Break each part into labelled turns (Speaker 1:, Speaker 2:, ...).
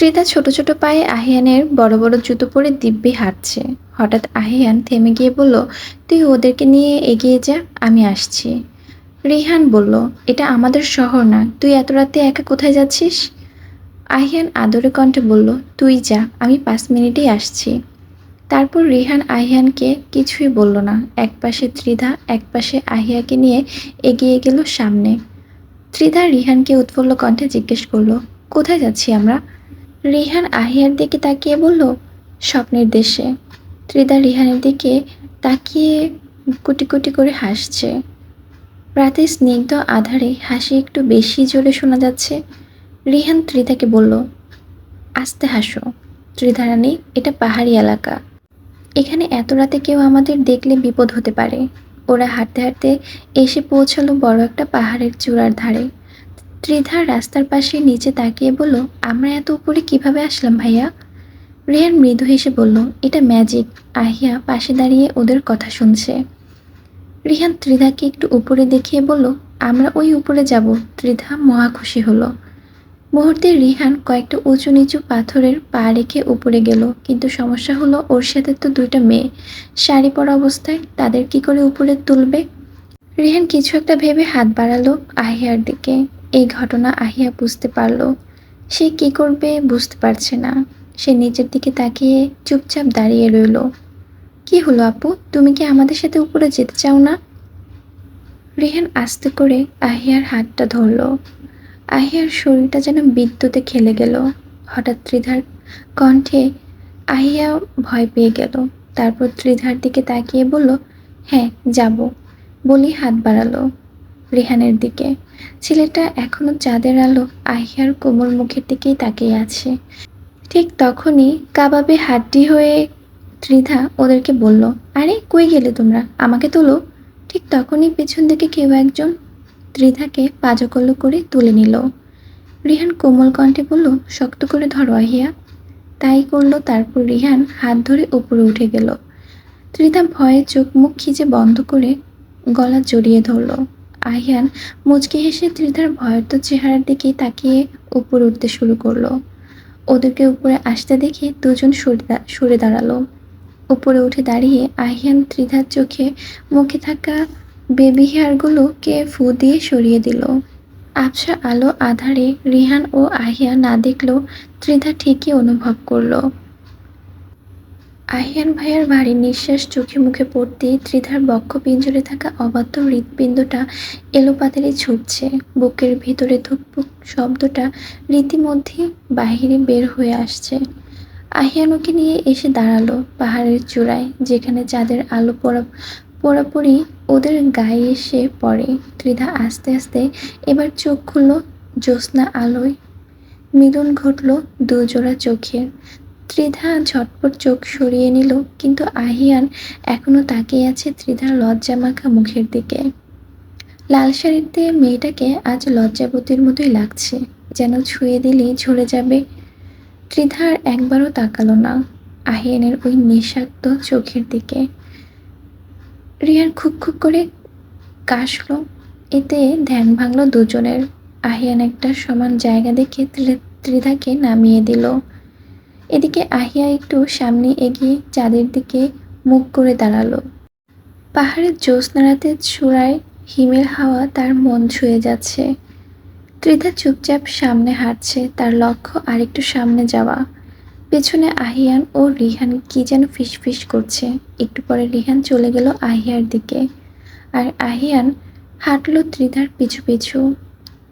Speaker 1: ত্রিধা ছোট ছোট পায়ে আহিয়ানের বড় বড় জুতো পরে দিব্যি হাঁটছে। হঠাৎ আহিয়ান থেমে গিয়ে বলল, তুই ওদেরকে নিয়ে এগিয়ে যা, আমি আসছি। রিহান বলল, এটা আমাদের শহর না, তুই এত রাতে একা কোথায় যাচ্ছিস? আহিয়ান আদরে কণ্ঠে বলল, তুই যা, আমি 5 মিনিটেই আসছি। তারপর রিহান আহিয়ানকে কিছুই বলল না। একপাশে ত্রিধা, একপাশে আহিয়াকে নিয়ে এগিয়ে গেল সামনে। ত্রিধা রিহানকে উৎফুল্ল কণ্ঠে জিজ্ঞেস করলো, কোথায় যাচ্ছি আমরা? রিহান আহিয়ার দিকে তাকিয়ে বলল, স্বপ্নের দেশে। ত্রিদা রিহানের দিকে তাকিয়ে কুটি কুটি করে হাসছে। রাতের স্নিগ্ধ আধারে হাসি একটু বেশি জোরে শোনা যাচ্ছে। রিহান ত্রিধাকে বলল, আস্তে হাসো ত্রিধা রানী, এটা পাহাড়ি এলাকা, এখানে এত রাতে কেউ আমাদের দেখলে বিপদ হতে পারে। ওরা হাঁটতে হাঁটতে এসে পৌঁছালো বড় একটা পাহাড়ের চূড়ার ধারে। ত্রিধা রাস্তার পাশে নিচে তাকিয়ে বলল, আমরা এত উপরে কিভাবে আসলাম ভাইয়া? রিয়ান মৃদু হেসে বলল, এটা ম্যাজিক। আহিয়া পাশে দাঁড়িয়ে ওদের কথা শুনছে। রিহান ত্রিধাকে একটু উপরে দেখিয়ে বলল, আমরা ওই উপরে যাব। ত্রিধা মহা খুশি হলো। মুহূর্তে রিহান কয়েকটা উঁচু নিচু পাথরের পা রেখে উপরে গেল, কিন্তু সমস্যা হলো ওর সাথে তো দুইটা মেয়ে শাড়ি পরা অবস্থায়, তাদের কি করে উপরে তুলবে? রিহান কিছু একটা ভেবে হাত বাড়ালো আহিয়ার দিকে। এই ঘটনা আহিয়া বুঝতে পারল। সে কি করবে বুঝতে পারছে না। সে নিচের দিকে তাকিয়ে চুপচাপ দাঁড়িয়ে রইল। কি হলো আপু, তুমি কি আমাদের সাথে উপরে যেতে চাও না? রিহান আস্তে করে আহিয়ার হাতটা ধরল। আহিয়ার শরীরটা যেন বিদ্যুতে খেলে গেল। হঠাৎ ত্রিধার কণ্ঠে আহিয়া ভয় পেয়ে গেল। তারপর ত্রিধার দিকে তাকিয়ে বলল, হ্যাঁ যাব, বলি হাত বাড়ালো রিহানের দিকে। ছেলেটা এখনো চাঁদের আলো আহিয়ার কোমল মুখের দিকেই তাকিয়ে আছে। ঠিক তখনই কাবাবে হাড্ডি হয়ে ত্রিধা ওদেরকে বলল, আরে কই গেলে তোমরা, আমাকে তোলো। ঠিক তখনই পেছন থেকে কেউ একজন ত্রিধাকে পাজকল্য করে তুলে নিল। রিহান কোমল কণ্ঠে বলল, শক্ত করে ধরো আহিয়া। তাই করলো। তারপর রিহান হাত ধরে উপরে উঠে গেল। ত্রিধা ভয়ে চোখ মুখ খিচে বন্ধ করে গলা জড়িয়ে ধরল। আহিয়ান মুচকি হেসে ত্রিধার ভয়ত চেহারার দিকে তাকিয়ে উপরে উঠতে শুরু করলো। ওদেরকে উপরে আসতে দেখে দুজন সরে দাঁড়ালো। উপরে উঠে দাঁড়িয়ে আহিয়ান ত্রিধার চোখে মুখে থাকা বেবি হেয়ারগুলোকে ফু দিয়ে সরিয়ে দিল। আবছা আলো আধারে রিহান ও আহিয়া না দেখলেও ত্রিধা ঠিকই অনুভব করলো। আহিয়ান ভাইয়ার ভারী নিঃশ্বাস চোখে মুখে পড়তেই ত্রিধার বক্ষ পিঞ্জরে থাকা অবাধ্য হৃৎপিণ্ডটা এলোপাতাড়ি ছুটছে। বুকের ভিতরে ধুকপুক শব্দটা রীতিমধ্যে বাহিরে বের হয়ে আসছে। আহিয়ান ওকে নিয়ে এসে দাঁড়ালো পাহাড়ের চূড়ায়, যেখানে চাঁদের আলো পোড়াপুরি ওদের গায়ে এসে পড়ে। ত্রিধা আস্তে আস্তে এবার চোখ খুলল। জ্যোৎস্না আলোয় মিলন ঘটল দুজোড়া চোখের। ত্রিধা ঝটপট চোখ সরিয়ে নিল, কিন্তু আহিয়ান এখনো তাকিয়ে আছে ত্রিধার লজ্জামাখা মুখের দিকে। লাল শাড়িতে মেয়েটাকে আজ লজ্জাবতীর মতোই লাগছে, যেন ছুঁয়ে দিলেই ঝরে যাবে। ত্রিধার একবারও তাকালো না আহিয়ানের ওই নিঃশব্দ চোখের দিকে। রিয়ার খুব খুব করে কাশলো। এতে ধ্যান ভাঙল দুজনের। আহিয়ান একটা সমান জায়গা দেখে ত্রিধাকে নামিয়ে দিল। এদিকে আহিয়া একটু সামনে এগিয়ে চাঁদের দিকে মুখ করে দাঁড়ালো। পাহাড়ের জ্যোৎস্না রাতের চূড়ায় হিমেল হাওয়া তার মন ছুঁয়ে যাচ্ছে। ত্রিধা চুপচাপ সামনে হাঁটছে, তার লক্ষ্য আরেকটু সামনে যাওয়া। পেছনে আহিয়ান ও রিহান কি যেন ফিসফিস করছে। একটু পরে রিহান চলে গেল আহিয়ার দিকে, আর আহিয়ান হাঁটলো ত্রিধার পিছু পিছু।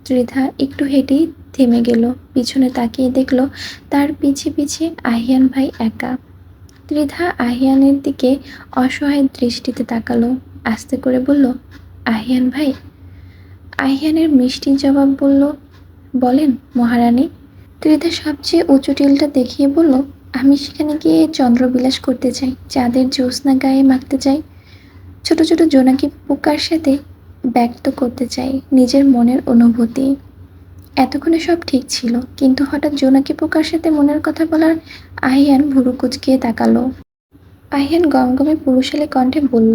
Speaker 1: ত্রিধা একটু হেঁটেই থেমে গেল। পিছনে তাকিয়ে দেখলো তার পিছে পিছে আহিয়ান ভাই একা। ত্রিধা আহিয়ানের দিকে অসহায় দৃষ্টিতে তাকালো। আস্তে করে বলল, আহিয়ান ভাই। আহিয়ানের মিষ্টি জবাব বলল, বলেন মহারানী। ত্রিধা সবচেয়ে উঁচু টিলটা দেখিয়ে বলল, আমি সেখানে গিয়ে চন্দ্রবিলাস করতে চাই, চাঁদের জ্যোৎস্না গায়ে মাখতে চাই, ছোট ছোট জোনাকি পোকার সাথে ব্যক্ত করতে চাই নিজের মনের অনুভূতি। এতক্ষণে সব ঠিক ছিল, কিন্তু হঠাৎ জোনাকি পোকার সাথে মনের কথা বলার আহিয়ান ভুরু কুঁচকিয়ে তাকালো। আহিয়ান গমগমে পুরুষালী কণ্ঠে বলল,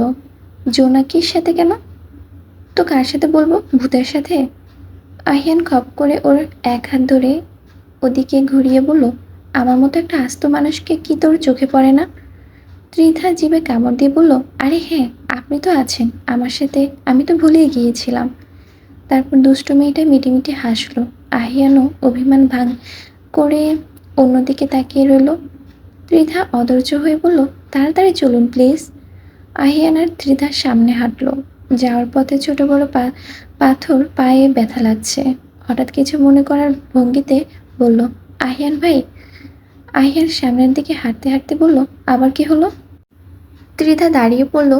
Speaker 1: জোনাকির সাথে কেন? তো কার সাথে বলবো, ভূতের সাথে? আহিয়ান খপ করে ওর এক হাত ধরে ওদিকে ঘুরিয়ে বলল, আমার মতো একটা আস্ত মানুষকে কি তোর চোখে পড়ে না? ত্রিধা জিভে কামড় দিয়ে বলল, আরে হ্যাঁ, আপনি তো আছেন আমার সাথে, আমি তো ভুলেই গিয়েছিলাম। তারপর দুষ্টু মেয়েটা মিটিমিটি হাসলো। আহিয়ানও অভিমান ভাঙ করে অন্যদিকে তাকিয়ে রইল। ত্রিধা অধৈর্য হয়ে বলল, তাড়াতাড়ি চলুন প্লিজ। আহিয়ান আর ত্রিধার সামনে হাঁটলো। যাওয়ার পথে ছোট বড় পাথর পায়ে ব্যথা লাগছে। হঠাৎ কিছু মনে করার ভঙ্গিতে বলল, আহিয়ান ভাই। আহিয়ান সামনের দিকে হাঁটতে হাঁটতে বলল, আবার কি হলো? ত্রিধা দাঁড়িয়ে পড়ল।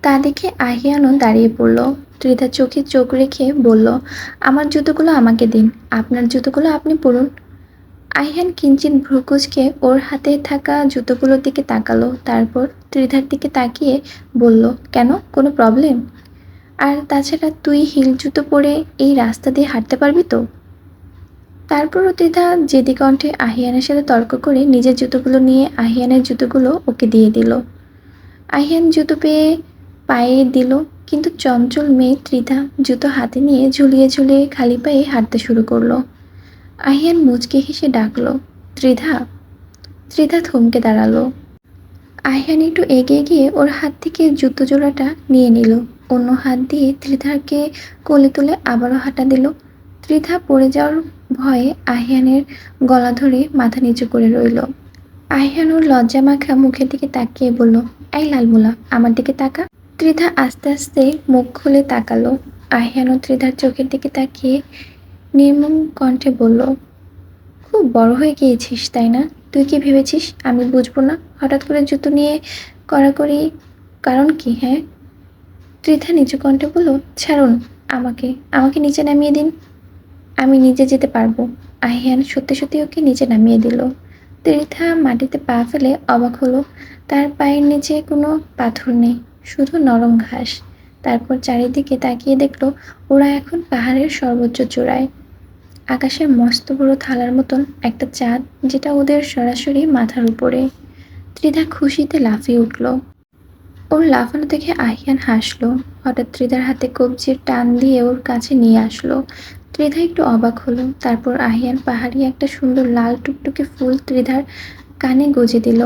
Speaker 1: তা দেখে আহিয়ানও দাঁড়িয়ে পড়ল। ত্রিধা চোখে চোখ রেখে বলল, আমার জুতোগুলো আমাকে দিন, আপনার জুতোগুলো আপনি পরুন। আহিয়ান কিঞ্চিত ভ্রু কুঁচকে ওর হাতে থাকা জুতোগুলোর দিকে তাকালো, তারপর ত্রিধার দিকে তাকিয়ে বলল, কেন, কোনো প্রবলেম? আর তাছাড়া তুই হিল জুতো পরে এই রাস্তা দিয়ে হাঁটতে পারবি তো? তারপরও ত্রিধা জেদি কণ্ঠে আহিয়ানের সাথে তর্ক করে নিজের জুতোগুলো নিয়ে আহিয়ানের জুতোগুলো ওকে দিয়ে দিল। আহিয়ান জুতো পেয়ে পায়ে দিল, কিন্তু চঞ্চল মেয়ে ত্রিধা জুতো হাতে নিয়ে ঝুলিয়ে ঝুলিয়ে খালি পায়ে হাঁটতে শুরু করলো। আহিয়ান মুচকি হেসে ডাকলো, ত্রিধা। ত্রিধা থমকে দাঁড়ালো। আহিয়ান একটু এগিয়ে গিয়ে ওর হাত থেকে জুতো জোড়াটা নিয়ে নিল। অন্য হাত দিয়ে ত্রিধাকে কোলে তুলে আবারও হাঁটা দিল। ত্রিধা পড়ে যাওয়ার ভয়ে আহিয়ানের গলা ধরে মাথা নিচু করে রইল। আহিয়ান ওর লজ্জা মাখা মুখের দিকে তাকিয়ে বলল, এই লালমুলা, আমার দিকে তাকা। ত্রিধা আস্তে আস্তে মুখ খুলে তাকালো। আহিয়ান ও ত্রিধার চোখের দিকে তাকিয়ে নির্মম কণ্ঠে বলল, খুব বড় হয়ে গিয়েছিস তাই না? তুই কি ভেবেছিস আমি বুঝবো না হঠাৎ করে জুতো নিয়ে কড়াকড়ি? কারণ কি, হ্যাঁ? ত্রিধা নিচু কণ্ঠে বলল, ছাড়ুন, আমাকে আমাকে নিচে নামিয়ে দিন, আমি নিজে যেতে পারবো। আহিয়ান সত্যি সত্যি ওকে নিচে নামিয়ে দিল। ত্রিধা মাটিতে পা ফেলে অবাক হলো। তার পায়ের নিচে কোনো পাথর নেই, শুধু নরম ঘাস। তারপর চারিদিকে তাকিয়ে দেখলো ওরা এখন পাহাড়ের সর্বোচ্চ চূড়ায়। আকাশের মস্ত বড় থালার মতন একটা চাঁদ, যেটা ওদের সরাসরি মাথার উপরে। ত্রিধা খুশিতে লাফিয়ে উঠল। ওর লাফানো দেখে আহিয়ান হাসলো। হঠাৎ ত্রিধার হাতে কবজির টান দিয়ে ওর কাছে নিয়ে আসলো। ত্রিধা একটু অবাক হলো। তারপর আহিয়ান পাহাড়ি একটা সুন্দর লাল টুকটুকে ফুল ত্রিধার কানে গজে দিল।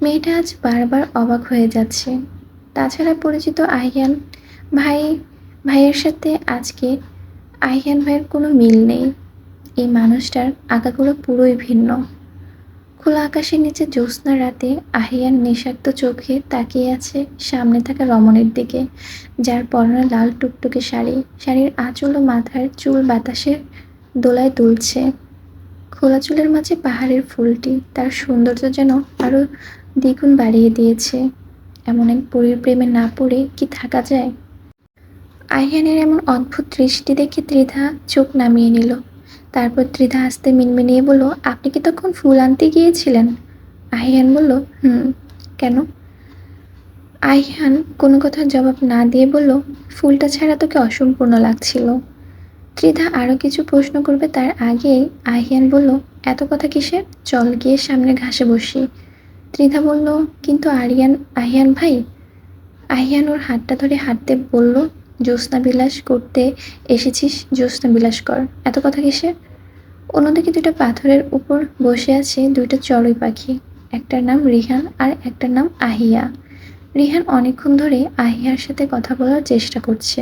Speaker 1: মেয়েটা আজ বারবার অবাক হয়ে যাচ্ছে। তাছাড়া পরিচিত আহিয়ান ভাই ভাইয়ের সাথে আজকে আহিয়ান ভাইয়ের কোনো মিল নেই। এই মানুষটার আঁকাগুলো পুরোই ভিন্ন। খোলা আকাশের নিচে জ্যোৎস্নার রাতে আহিয়ান নিঃস্বার্থ চোখে তাকিয়ে আছে সামনে থাকা রমণীর দিকে, যার পরনে লাল টুকটুকে শাড়ি। শাড়ির আঁচল ও মাথার চুল বাতাসের দোলায় দুলছে। খোলা চুলের মাঝে পাহাড়ের ফুলটি তার সৌন্দর্য যেন আরো দ্বিগুণ বাড়িয়ে দিয়েছে। এমন এক পরীর প্রেমে না পড়ে কি থাকা যায়? আহিয়ানের এমন অদ্ভুত দৃষ্টি দেখে ত্রিধা চোখ নামিয়ে নিল। তারপর ত্রিধা আস্তে মিনমিনিয়ে বলল, আপনি কি তখন ফুল আনতে গিয়েছিলেন? আহিয়ান বলল, হুম। কেন? আহিয়ান কোনো কথার জবাব না দিয়ে বলল, ফুলটা ছাড়া তোকে অসম্পূর্ণ লাগছিল। ত্রিধা আরও কিছু প্রশ্ন করবে তার আগেই আহিয়ান বলল, এত কথা কিসের, চল গিয়ে সামনে ঘাসে বসি। ত্রিধা বলল, কিন্তু আহিয়ান ভাই। আহিয়ান ওর হাতটা ধরে হাঁটতে বলল, জ্যোৎস্না বিলাস করতে এসেছিস, জ্যোৎস্না বিলাস কর, এত কথা কিসের? অন্যদিকে দুটো পাথরের উপর বসে আছে দুইটা চড়ুই পাখি। একটার নাম রিহান আর একটার নাম আহিয়া। রিহান অনেকক্ষণ ধরে আহিয়ার সাথে কথা বলার চেষ্টা করছে,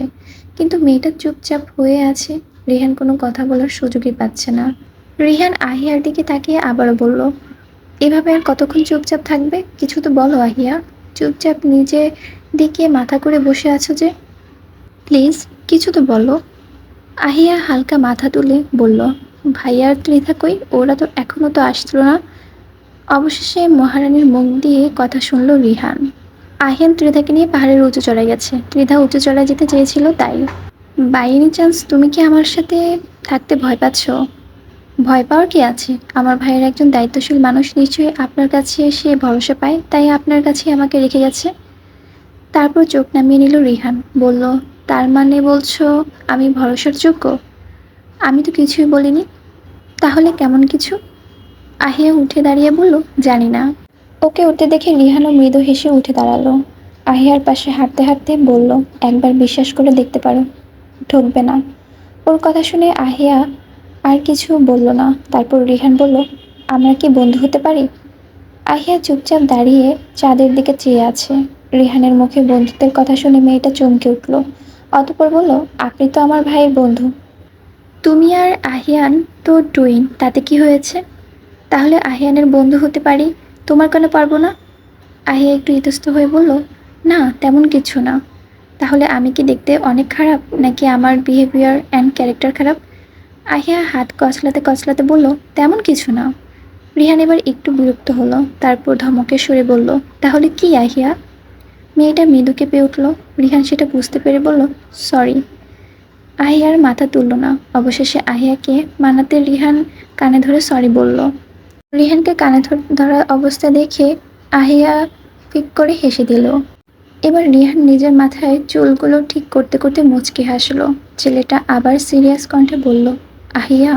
Speaker 1: কিন্তু মেয়েটা চুপচাপ হয়ে আছে। রিহান কোনো কথা বলার সুযোগই পাচ্ছে না। রিহান আহিয়ার দিকে তাকিয়ে আবারও বলল, এভাবে আর কতক্ষণ চুপচাপ থাকবে? কিছু তো বলো আহিয়া, চুপচাপ নিজে দিকে মাথা করে বসে আছো যে, প্লিজ কিছু তো বলো। আহিয়া হালকা মাথা তুলে বলল, ভাইয়া আর ত্রিধা কই, ওরা তো এখনো তো আসলো না। অবশেষে মহারানীর মুখ দিয়ে কথা শুনল রিহান। আহিয়ান ত্রিধাকে নিয়ে পাহাড়ের উঁচু চড়ায় গেছে। ত্রিধা উঁচু চড়ায় যেতে চেয়েছিল তাই। বাই এনি চান্স তুমি কি আমার সাথে থাকতে ভয় পাচ্ছ? ভয় পাওয়ার কি আছে? আমার ভাইয়ের একজন দায়িত্বশীল মানুষ নিশ্চয়ই আপনার কাছে এসে ভরসা পায়, তাই আপনার কাছেই আমাকে রেখে গেছে। তারপর চোখ নামিয়ে নিল রিহান। বলল, তার মানে বলছো আমি ভরসার যোগ্য? আমি তো কিছুই বলিনি। তাহলে কেমন কিছু? আহিয়া উঠে দাঁড়িয়ে বলল, জানি না। ওকে উঠতে দেখে রিহানও মৃদু হেসে উঠে দাঁড়ালো। আহিয়ার পাশে হাঁটতে হাঁটতে বলল, একবার বিশ্বাস করে দেখতে পারো, ঠকবে না। ওর কথা শুনে আহিয়া আর কিছু বলল না। তারপর রিহান বলল, আমরা কি বন্ধু হতে পারি? আহিয়া চুপচাপ দাঁড়িয়ে চাঁদের দিকে চেয়ে আছে। রিহানের মুখে বন্ধুত্বের কথা শুনে মেয়েটা চমকে উঠল। অতঃপর বলল, আপনি তো আমার ভাইয়ের বন্ধু। তুমি আর আহিয়ান তো টুইন, তাতে কি হয়েছে? তাহলে আহিয়ানের বন্ধু হতে পারি, তোমার কেন পারবো না? আহিয়া একটু ইতস্ত হয়ে বলল, না তেমন কিছু না। তাহলে আমি কি দেখতে অনেক খারাপ, নাকি আমার বিহেভিয়ার অ্যান্ড ক্যারেক্টার খারাপ? আহিয়া হাত কচলাতে কচলাতে বলল, তেমন কিছু না। রিহান এবার একটু বিরক্ত হলো। তারপর ধমকের সুরে বলল, তাহলে কি আহিয়া? মেয়েটা মৃদু কেঁপে উঠল। রিহান সেটা বুঝতে পেরে বলল, সরি। আহিয়ার মাথা তুলল না। অবশেষে আহিয়াকে মানাতে রিহান কানে ধরে সরি বলল। রিহানকে কানে ধরা অবস্থা দেখে আহিয়া ফিক করে হেসে দিল। এবার রিহান নিজের মাথায় চুলগুলো ঠিক করতে করতে মুচকি হাসল। ছেলেটা আবার সিরিয়াস কণ্ঠে বলল, আহিয়া